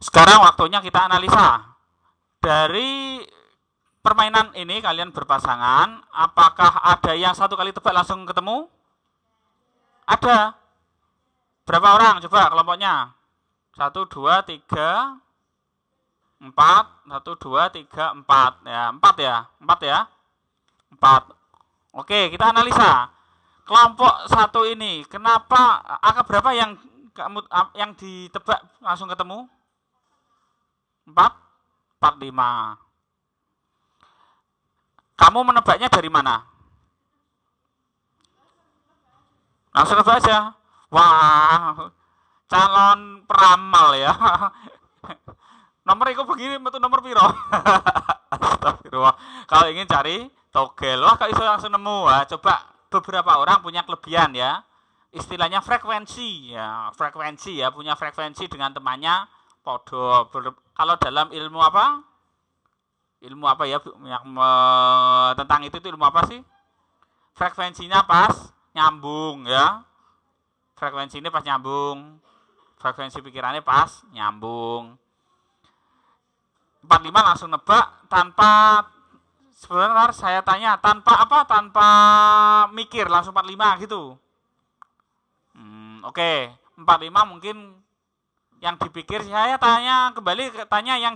Sekarang waktunya kita analisa. Dari permainan ini kalian berpasangan, apakah ada yang satu kali tebak langsung ketemu? Ada. Berapa orang? Coba kelompoknya. 1, 2, 3, 4. 1, 2, 3, 4. Ya, 4 ya. 4 ya. 4. Oke, kita analisa. Kelompok satu ini, kenapa angka berapa yang ditebak langsung ketemu? 4, 4, 5. Kamu menebaknya dari mana? Langsung nebak aja. Wah, calon peramal ya. Nomor itu begini, itu nomor piro? Astagfirullah. Kalau ingin cari togel, wah kalau bisa langsung nemu. Wah, coba beberapa orang punya kelebihan ya. Istilahnya frekuensi ya, frekuensi ya, punya frekuensi dengan temannya podo. Kalau dalam ilmu apa? Ilmu apa ya yang tentang itu ilmu apa sih? Frekuensinya pas nyambung ya. Frekuensi ini pas nyambung. Frekuensi pikirannya pas nyambung. 45 langsung nebak tanpa sebentar saya tanya tanpa apa? Tanpa mikir langsung 45 gitu. Oke, 45 mungkin yang dipikir saya tanya kembali tanya yang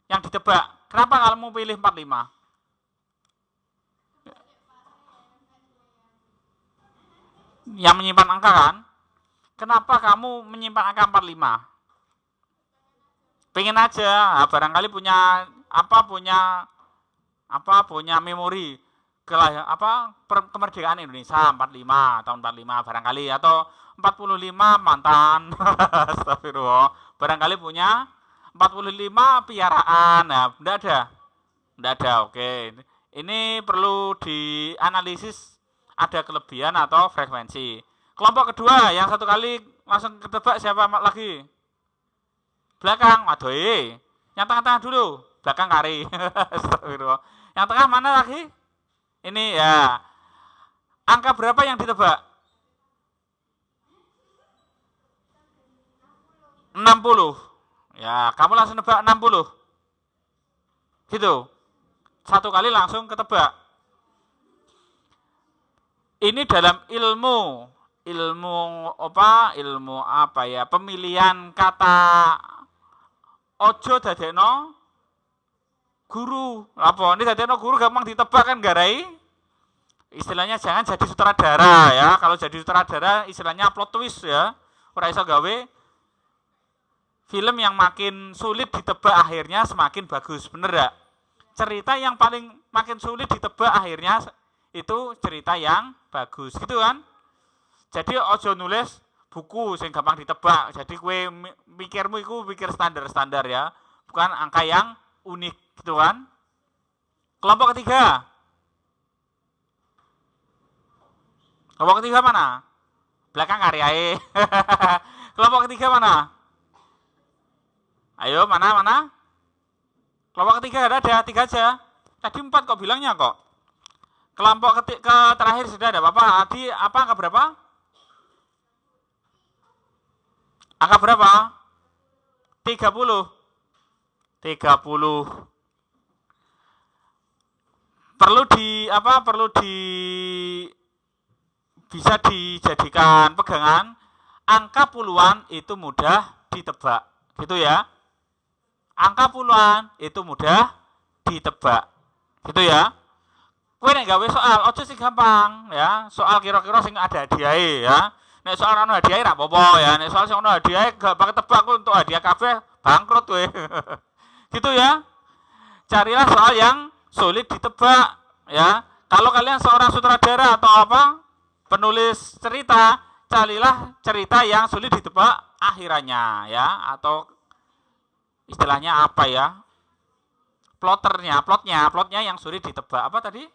ditebak. Kenapa kamu pilih 45? Yang menyimpan angka kan? Kenapa kamu menyimpan angka 45? Pengen aja, barangkali punya memori kemerdekaan Indonesia 45 tahun 45 barangkali atau 45 mantan. Astagfirullah. Barangkali punya 45 piaraan. Nah, enggak ada. Oke. Ini perlu dianalisis ada kelebihan atau frekuensi. Kelompok kedua yang satu kali langsung ketebak siapa lagi? Belakang, waduh. Yang tengah-tengah dulu, belakang kari. Astagfirullah. Yang tengah mana lagi? Ini ya. Angka berapa yang ditebak? 60. Ya, kamu langsung nebak 60. Gitu. Satu kali langsung ketebak. Ini dalam ilmu apa ya? Pemilihan kata ojo dadekno guru. Apa? Ini dadekno guru gampang ditebak kan garai? Istilahnya jangan jadi sutradara ya. Kalau jadi sutradara istilahnya plot twist ya. Ora iso gawe film yang makin sulit ditebak akhirnya semakin bagus. Bener gak? Cerita yang paling makin sulit ditebak akhirnya itu cerita yang bagus. Gitu kan? Jadi ojo nulis buku sing gampang ditebak. Jadi kue mikirmu itu pikir standar-standar ya. Bukan angka yang unik gitu kan. Kelompok ketiga. Kelompok ketiga mana? Belakang karyae. Kelompok ketiga mana? Ayo mana? Kelompok ketiga ada 3 aja. Tadi 4 kok bilangnya kok. Kelompok terakhir sudah ada Bapak. Adi apa angka berapa? Angka berapa? 30. Perlu bisa dijadikan pegangan. Angka puluhan itu mudah ditebak. Gitu ya. Angka puluhan itu mudah ditebak. Gitu ya. Kowe nek gawe soal ojo sing gampang ya. Soal kira-kira sing ada hadiahe ya. Nek soal ono hadiah ra apa-apa ya. Nek soal sing ono hadiah gak pakai tebak ku untuk hadiah kabeh bangkrut kowe. Gitu ya. Carilah soal yang sulit ditebak ya. Kalau kalian seorang sutradara atau penulis cerita, carilah cerita yang sulit ditebak akhirannya ya atau istilahnya apa ya? Plotnya yang sulit ditebak. Apa tadi?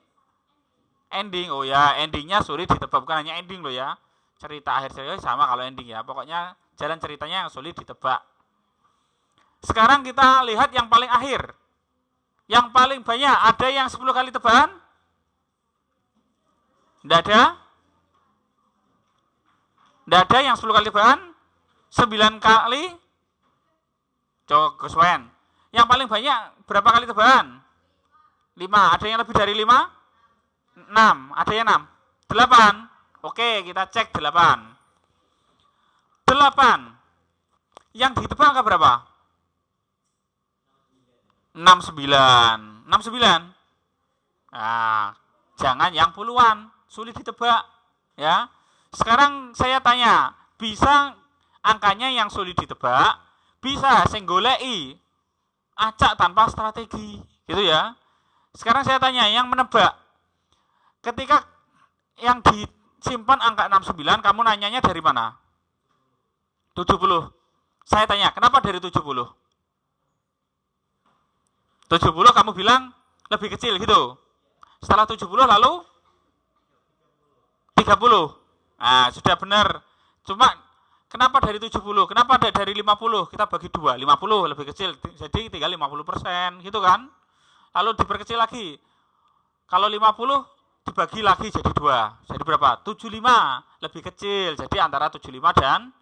Ending. Oh ya, endingnya sulit ditebak, bukan hanya ending loh ya. Cerita akhir cerita sama kalau ending ya. Pokoknya jalan ceritanya yang sulit ditebak. Sekarang kita lihat yang paling akhir. Yang paling banyak, ada yang 10 kali tebakan? Tidak ada? Tidak ada yang 10 kali tebakan? 9 kali Coba kesuwen. Yang paling banyak berapa kali tebakan? 5. Ada yang lebih dari 5? 6. Ada yang 6? 8. Oke, kita cek 8. 8. Yang ditebak angka berapa? 69. 69. Nah, jangan yang puluhan, sulit ditebak, ya. Sekarang saya tanya, bisa angkanya yang sulit ditebak, bisa sing goleki acak tanpa strategi, gitu ya. Sekarang saya tanya, yang menebak, ketika yang disimpan angka 69, kamu nanyanya dari mana? 70. Saya tanya, kenapa dari 70? 70 kamu bilang lebih kecil gitu. Setelah 70 lalu 30. Nah, sudah benar. Cuma kenapa dari 70? Kenapa dari 50? Kita bagi 2. 50 lebih kecil, jadi tinggal 50%, gitu kan? Lalu diperkecil lagi. Kalau 50 dibagi lagi jadi 2. Jadi berapa? 75, lebih kecil. Jadi antara 75 dan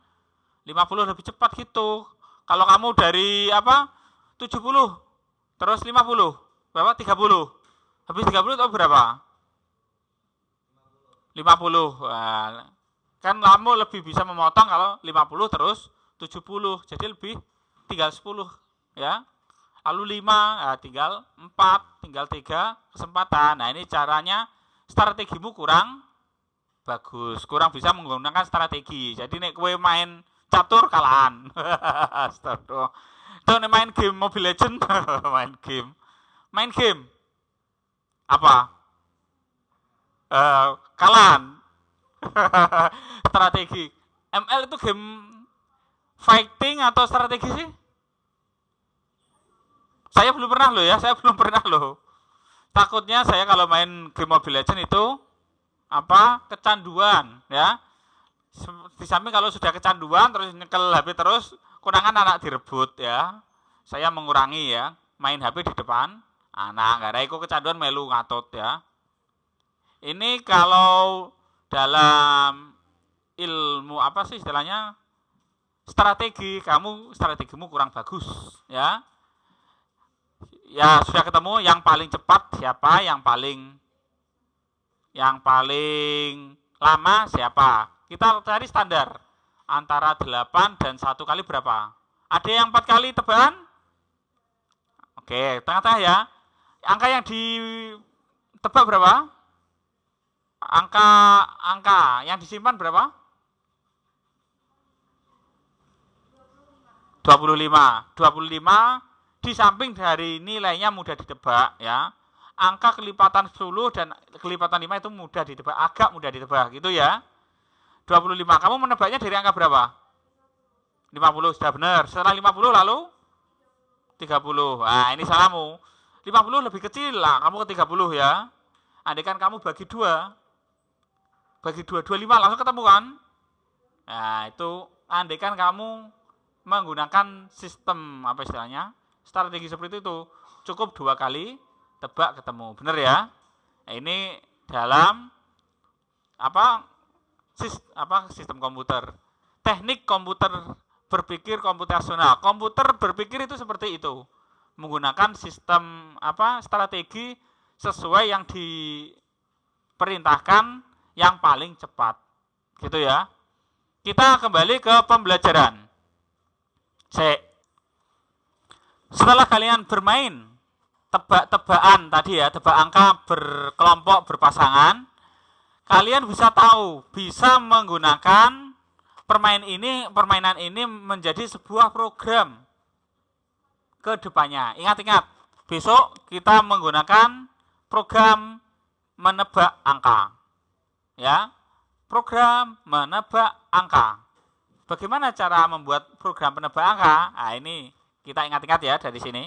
50 lebih cepat gitu. Kalau kamu dari 70 terus 50, berapa? 30. Habis 30 itu berapa? 50. Nah, kan kamu lebih bisa memotong kalau 50 terus 70. Jadi lebih tinggal 10, ya. Lalu 5, nah tinggal 4, tinggal 3 kesempatan. Nah, ini caranya strategimu kurang bagus, kurang bisa menggunakan strategi. Jadi nek kowe main catur kalahan. Astagfirullah. Tuh main game Mobile Legend, main game apa? Kalahan. Strategi. ML itu game fighting atau strategi sih? Saya belum pernah loh ya, Takutnya saya kalau main game Mobile Legend itu kecanduan ya. Di samping kalau sudah kecanduan terus nyekel HP terus, kurangan anak direbut ya. Saya mengurangi ya, main HP di depan anak, nggak ada ikut kecanduan melu ngatut ya. Ini kalau dalam ilmu istilahnya strategi, strategimu kurang bagus ya. Ya sudah ketemu yang paling cepat siapa, yang paling lama siapa. Kita cari standar antara 8 dan 1 kali berapa? Ada yang 4 kali tebakan? Oke, tengah-tengah ya. Angka yang ditebak berapa? Angka yang disimpan berapa? 25. 25 di samping dari nilainya mudah ditebak ya. Angka kelipatan 10 dan kelipatan 5 itu mudah ditebak, agak mudah ditebak gitu ya. 25. Kamu menebaknya dari angka berapa? 50, sudah benar. Setelah 50 lalu 30. Nah, ini salahmu. 50 lebih kecil lah, kamu ke 30 ya. Andaikan kamu bagi 2. Bagi 2, 25 langsung ketemu kan? Nah, itu andaikan kamu menggunakan sistem strategi seperti itu, cukup 2 kali tebak ketemu. Benar ya? Nah, ini dalam sistem komputer. Teknik komputer berpikir komputasional. Komputer berpikir itu seperti itu. Menggunakan sistem strategi sesuai yang diperintahkan yang paling cepat. Gitu ya. Kita kembali ke pembelajaran. Setelah kalian bermain tebak-tebakan tadi ya, tebak angka berkelompok berpasangan, kalian bisa menggunakan permainan ini menjadi sebuah program ke depannya. Ingat-ingat, besok kita menggunakan program menebak angka. Ya. Program menebak angka. Bagaimana cara membuat program penebak angka? Nah, ini kita ingat-ingat ya dari sini.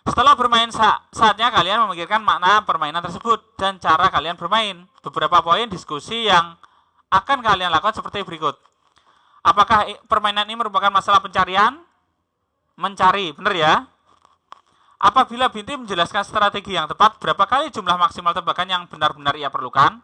Setelah bermain saatnya kalian memikirkan makna permainan tersebut dan cara kalian bermain. Beberapa poin diskusi yang akan kalian lakukan seperti berikut. Apakah permainan ini merupakan masalah pencarian? Mencari, benar ya? Apabila Binti menjelaskan strategi yang tepat, berapa kali jumlah maksimal tebakan yang benar-benar ia perlukan?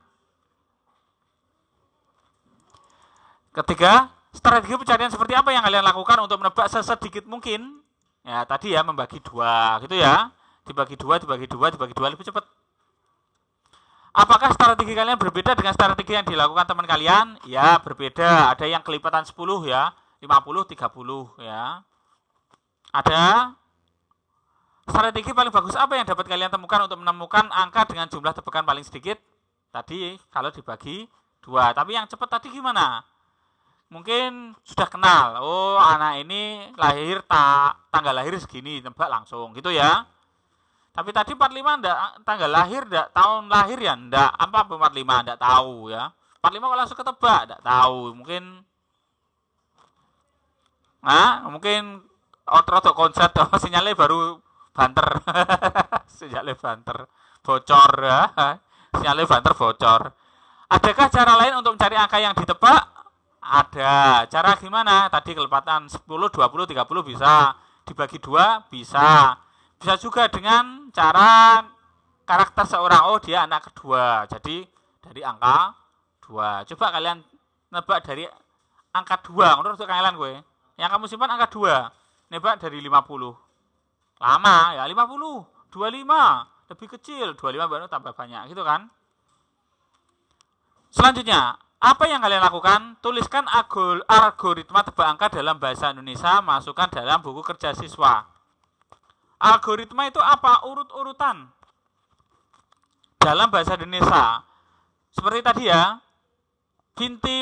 Ketiga, strategi pencarian seperti apa yang kalian lakukan untuk menebak sesedikit mungkin Ya, tadi ya membagi 2 gitu ya. Dibagi 2, dibagi 2, dibagi 2 lebih cepat. Apakah strategi kalian berbeda dengan strategi yang dilakukan teman kalian? Ya, berbeda. Ada yang kelipatan 10 ya, 50, 30 ya. Ada strategi paling bagus apa yang dapat kalian temukan untuk menemukan angka dengan jumlah tebakan paling sedikit? Tadi kalau dibagi 2. Tapi yang cepat tadi gimana? Mungkin sudah kenal. Oh, anak ini lahir tanggal lahir segini, tebak langsung gitu ya. Tapi tadi 45 enggak tanggal lahir, enggak tahun lahir ya enggak. Apa 45 enggak tahu ya. 45 kalau langsung ketebak enggak tahu. Mungkin outro konsep sinyalnya baru banter. Sinyalnya banter. Bocor ya. Sinyalnya banter bocor. Adakah cara lain untuk mencari angka yang ditebak? Ada. Cara gimana? Tadi kelepatan 10, 20, 30 bisa. Dibagi 2 bisa. Bisa juga dengan cara karakter seorang. Oh, dia anak kedua. Jadi dari angka 2. Coba kalian nebak dari angka 2. Menurut kalian gue. Yang kamu simpan angka 2. Nebak dari 50. Lama ya, 50. 25. Lebih kecil. 25 baru tambah banyak. Gitu kan? Selanjutnya, apa yang kalian lakukan? Tuliskan algoritma tebak angka dalam bahasa Indonesia. Masukkan dalam buku kerja siswa. Algoritma itu apa? Urut-urutan dalam bahasa Indonesia. Seperti tadi ya, Binti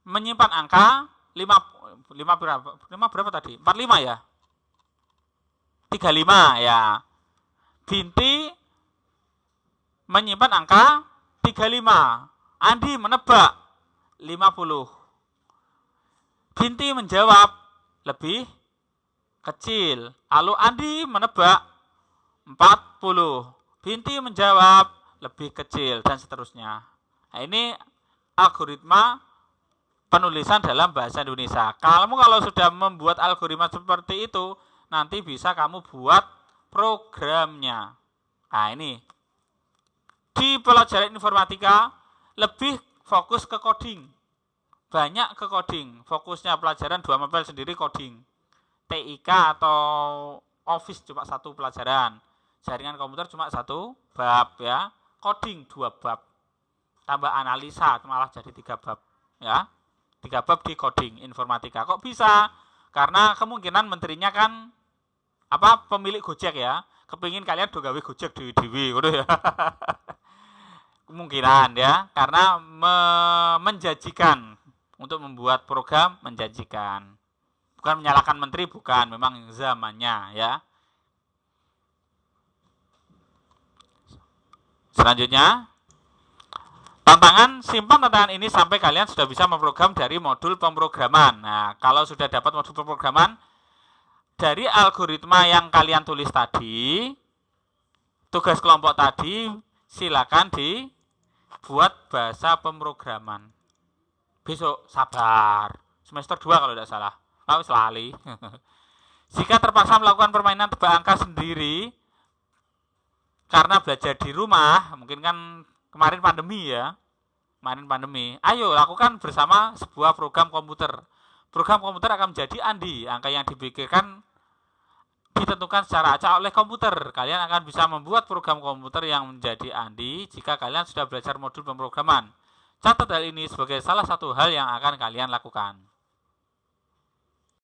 menyimpan angka 5 berapa tadi? 45 ya? 35 ya. Binti menyimpan angka 35. Andi menebak 50. Binti menjawab lebih kecil. Lalu Andi menebak 40. Binti menjawab lebih kecil dan seterusnya. Nah, ini algoritma penulisan dalam bahasa Indonesia. Kalau sudah membuat algoritma seperti itu, nanti bisa kamu buat programnya. Nah, ini di pelajaran informatika lebih fokus ke coding. Banyak ke coding. Fokusnya pelajaran 2 mapel sendiri coding. TIK atau Office cuma 1 pelajaran. Jaringan komputer cuma 1 bab ya. Coding 2 bab. Tambah analisa malah jadi 3 bab ya. 3 bab di coding informatika. Kok bisa? Karena kemungkinan menterinya kan pemilik Gojek ya. Kepingin kalian do gawe Gojek dewi-dewi gitu ya. Kemungkinan ya, karena menjanjikan untuk membuat program menjanjikan. Bukan menyalahkan menteri, bukan, memang zamannya ya. Selanjutnya, tantangan, simpan tantangan ini sampai kalian sudah bisa memprogram dari modul pemrograman. Nah, kalau sudah dapat modul pemrograman, dari algoritma yang kalian tulis tadi, tugas kelompok tadi, silakan dibuat bahasa pemrograman. Besok, sabar. Semester 2 kalau tidak salah. Selali. Jika terpaksa melakukan permainan tebak angka sendiri karena belajar di rumah, mungkin kan kemarin pandemi ya. Ayo lakukan bersama sebuah program komputer. Program komputer akan menjadi Andi. Angka yang dipikirkan ditentukan secara acak oleh komputer. Kalian akan bisa membuat program komputer yang menjadi Andi jika kalian sudah belajar modul pemrograman. Catat hal ini sebagai salah satu hal yang akan kalian lakukan.